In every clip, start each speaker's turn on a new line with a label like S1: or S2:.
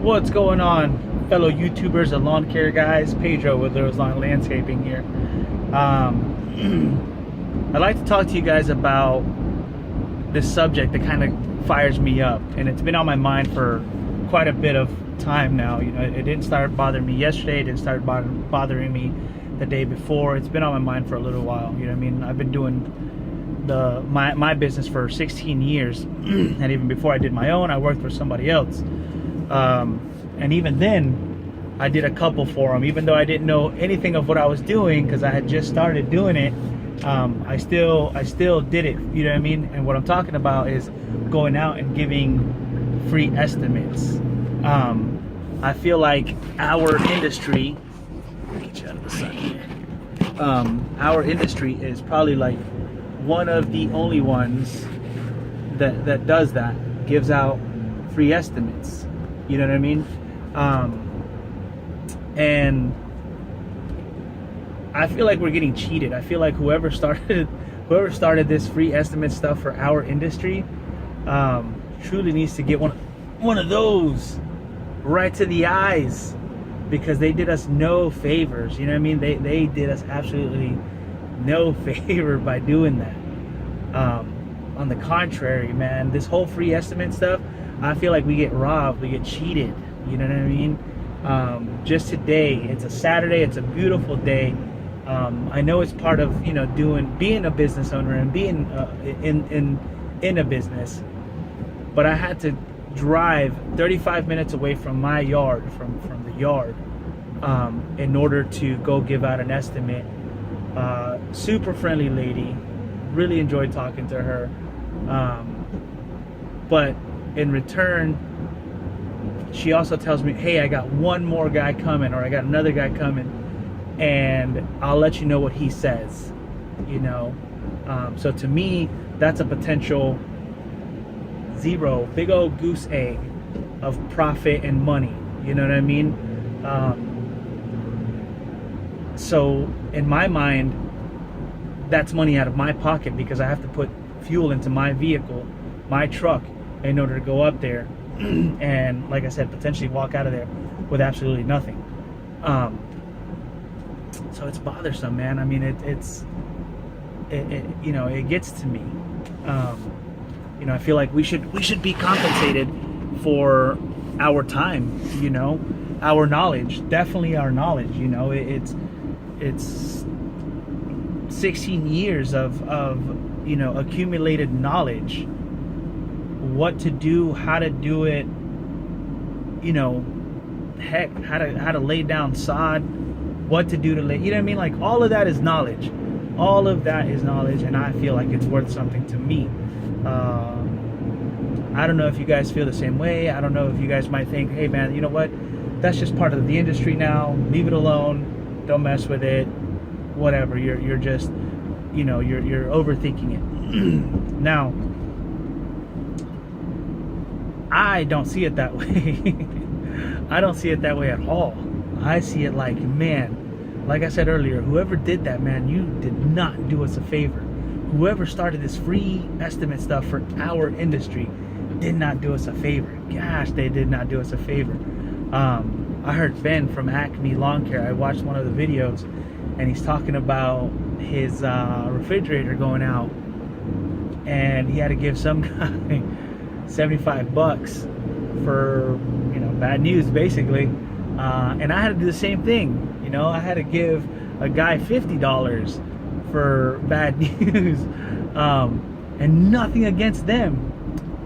S1: What's going on, fellow YouTubers and lawn care guys? Pedro with Lawn&Landscaping here. I'd like to talk to you guys about this subject that kind of fires me up, and it's been on my mind for quite a bit of time now. You know, it didn't start bothering me yesterday, it didn't start bothering me the day before. It's been on my mind for a little while. You know what I mean? I've been doing my business for 16 years, and even before I did my own, I worked for somebody else. And even then, I did a couple for them, even though I didn't know anything of what I was doing because I had just started doing it. I still did it. You know what I mean? And what I'm talking about is going out and giving free estimates. I feel like our industry, get you out of the sun here. Our industry is probably like one of the only ones that does that, gives out free estimates. You know what I mean? And I feel like we're getting cheated. I feel like whoever started this free estimate stuff for our industry truly needs to get one of those right to the eyes, because they did us no favors. You know what I mean? They did us absolutely no favor by doing that. On the contrary, man, this whole free estimate stuff, I feel like we get robbed, we get cheated. You know what I mean? Just today, it's a Saturday, it's a beautiful day. I know it's part of, you know, being a business owner and being in a business, but I had to drive 35 minutes away from my yard, from the yard, in order to go give out an estimate. Super friendly lady, really enjoyed talking to her, but in return, she also tells me, hey, I got one more guy coming, or I got another guy coming, and I'll let you know what he says. You know, so to me, that's a potential zero, big old goose egg of profit and money. You know what I mean? So in my mind, that's money out of my pocket, because I have to put fuel into my vehicle, my truck, in order to go up there and, like I said, potentially walk out of there with absolutely nothing. So it's bothersome, man. I mean, it you know, it gets to me. You know, I feel like we should be compensated for our time, you know, our knowledge, definitely our knowledge. You know, it's 16 years of you know, accumulated knowledge, what to do, how to do it, you know, heck, how to lay down sod, what to do to lay, you know what I mean? Like, all of that is knowledge. All of that is knowledge, and I feel like it's worth something to me. I don't know if you guys feel the same way. I don't know if you guys might think, hey man, you know what, that's just part of the industry now, leave it alone, don't mess with it, whatever. You're just, you know, you're overthinking it. Now, I don't see it that way. I don't see it that way at all. I see it like, man, like I said earlier, whoever did that, man, you did not do us a favor. Whoever started this free estimate stuff for our industry did not do us a favor. Gosh, they did not do us a favor. I heard Ben from Acme Lawn Care, I watched one of the videos, and he's talking about his refrigerator going out, and he had to give some guy $75 for, you know, bad news, basically. And I had to do the same thing. You know, I had to give a guy $50 for bad news, and nothing against them,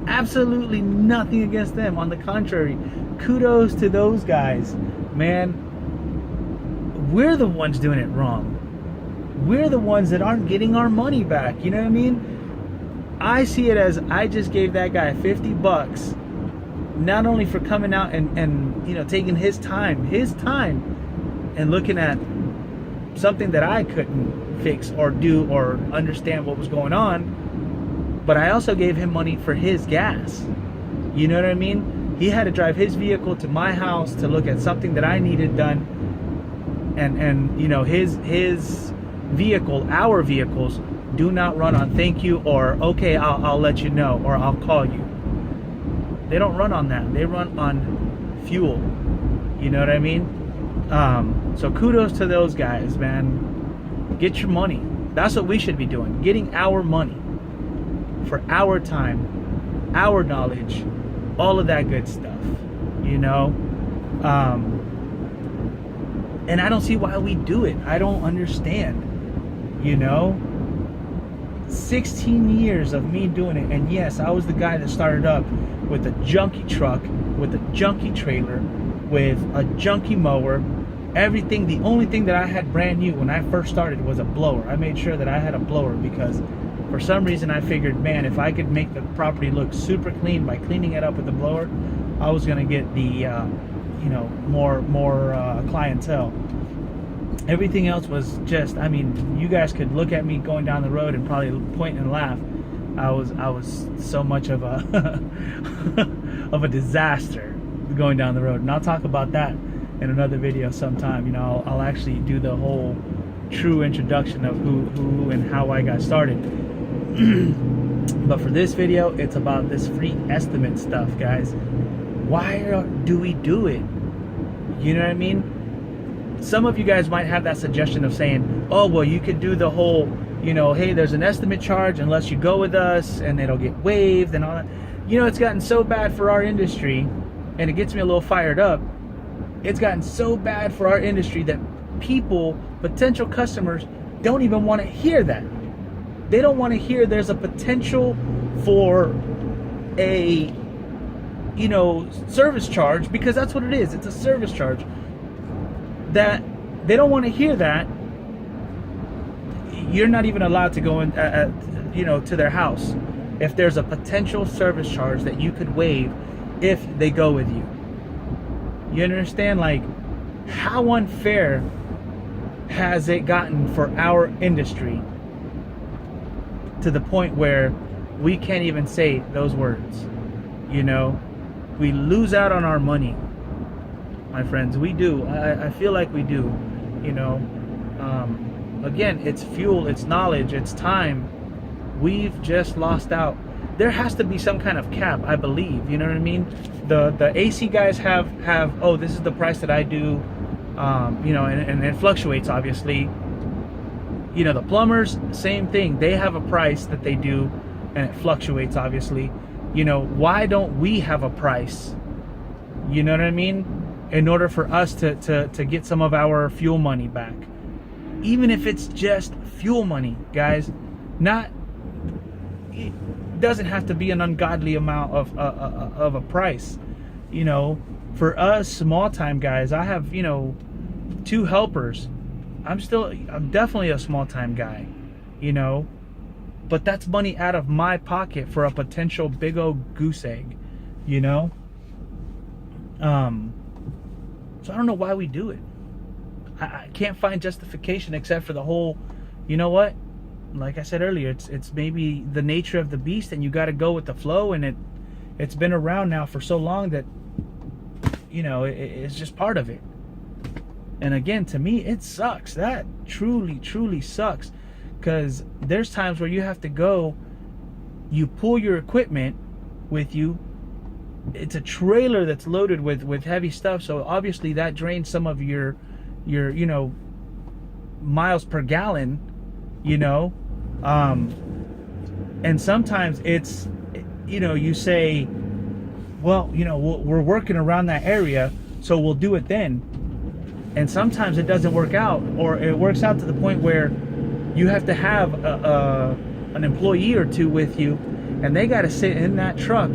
S1: absolutely nothing against them. On the contrary, kudos to those guys, man. We're the ones doing it wrong. We're the ones that aren't getting our money back. You know what I mean? I see it as, I just gave that guy $50, not only for coming out and you know, taking his time and looking at something that I couldn't fix or do or understand what was going on, but I also gave him money for his gas. You know what I mean? He had to drive his vehicle to my house to look at something that I needed done, and you know, his vehicle, our vehicles, do not run on thank you or okay, I'll let you know or I'll call you. They don't run on that. They run on fuel. You know what I mean? So kudos to those guys, man. Get your money. That's what we should be doing. Getting our money for our time, our knowledge, all of that good stuff, you know? And I don't see why we do it. I don't understand, you know? 16 years of me doing it, and yes, I was the guy that started up with a junky truck, with a junky trailer, with a junky mower, everything. The only thing that I had brand new when I first started was a blower. I made sure that I had a blower because for some reason I figured, man, if I could make the property look super clean by cleaning it up with the blower, I was gonna get the you know, more clientele. Everything else was just, I mean, you guys could look at me going down the road and probably point and laugh. I was so much of a of a disaster going down the road, and I'll talk about that in another video sometime. You know, I'll actually do the whole true introduction of who and how I got started. But for this video, it's about this free estimate stuff, guys. Why do we do it? You know what I mean? Some of you guys might have that suggestion of saying, oh, well, you could do the whole, you know, hey, there's an estimate charge unless you go with us, and it'll get waived and all that. You know, it's gotten so bad for our industry, and it gets me a little fired up. It's gotten so bad for our industry that people, potential customers, don't even want to hear that. They don't want to hear there's a potential for a, you know, service charge, because that's what it is. It's a service charge. That they don't want to hear that. You're not even allowed to go in, you know, to their house if there's a potential service charge that you could waive if they go with you. You understand? Like, how unfair has it gotten for our industry to the point where we can't even say those words? You know, we lose out on our money, my friends. We do. I feel like we do. You know, again, it's fuel, it's knowledge, it's time. We've just lost out. There has to be some kind of cap, I believe. You know what I mean? The AC guys have oh, this is the price that I do. You know, and it fluctuates, obviously. You know, the plumbers, same thing. They have a price that they do, and it fluctuates, obviously. You know, why don't we have a price? You know what I mean? In order for us to get some of our fuel money back. Even if it's just fuel money, guys. Not, it doesn't have to be an ungodly amount of a price. You know, for us small time guys, I have, you know, 2 helpers. I'm definitely a small time guy, you know, but that's money out of my pocket for a potential big old goose egg, you know. So I don't know why we do it. I can't find justification except for the whole, you know what? Like I said earlier, it's maybe the nature of the beast, and you got to go with the flow, and it's been around now for so long that, you know, it's just part of it. And again, to me, it sucks. That truly sucks, because there's times where you have to go, you pull your equipment with you. It's a trailer that's loaded with heavy stuff, so obviously that drains some of your you know, miles per gallon, you know. And sometimes it's, you know, you say, well, you know, we're working around that area, so we'll do it then. And sometimes it doesn't work out, or it works out to the point where you have to have an employee or 2 with you, and they got to sit in that truck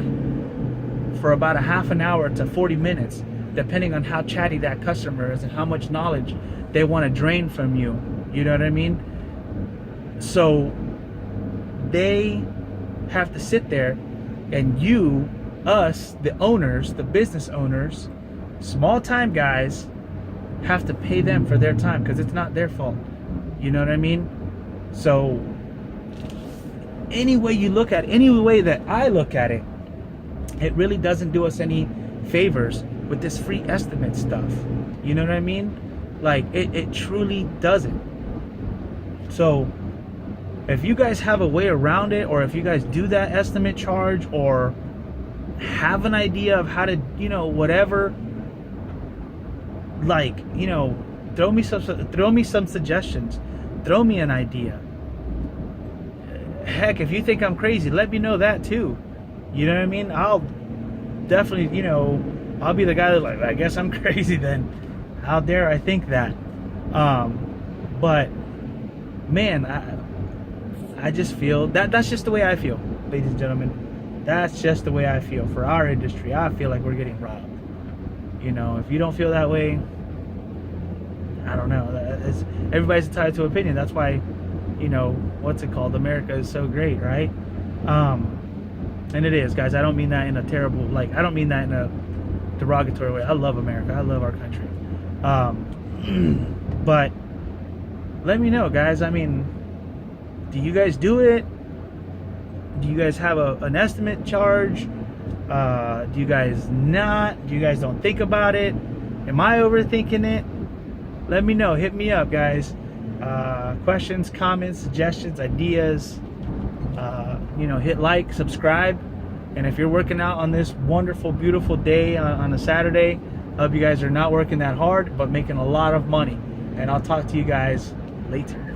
S1: for about a half an hour to 40 minutes, depending on how chatty that customer is and how much knowledge they want to drain from you. You know what I mean? So they have to sit there, and you, us, the owners, the business owners, small time guys, have to pay them for their time, because it's not their fault. You know what I mean? So any way you look at it, any way that I look at it, it really doesn't do us any favors with this free estimate stuff. You know what I mean? Like, it truly doesn't. So if you guys have a way around it, or if you guys do that estimate charge, or have an idea of how to, you know, whatever, like, you know, throw me some suggestions, throw me an idea. Heck, if you think I'm crazy, let me know that too. You know what I mean? I'll definitely, you know, I'll be the guy that, like, I guess I'm crazy then. How dare I think that? But man, I just feel that's just the way I feel, ladies and gentlemen. That's just the way I feel for our industry. I feel like we're getting robbed. You know, if you don't feel that way, I don't know. Everybody's entitled to opinion. That's why, you know, what's it called? America is so great, right? And it is, guys. I don't mean that in a terrible, like, I don't mean that in a derogatory way. I love America. I love our country. But let me know, guys. I mean, do you guys do it? Do you guys have an estimate charge? Do you guys not? Do you guys don't think about it? Am I overthinking it? Let me know. Hit me up, guys. Questions, comments, suggestions, ideas. You know, hit like, subscribe. And if you're working out on this wonderful, beautiful day on a Saturday, I hope you guys are not working that hard, but making a lot of money. And I'll talk to you guys later.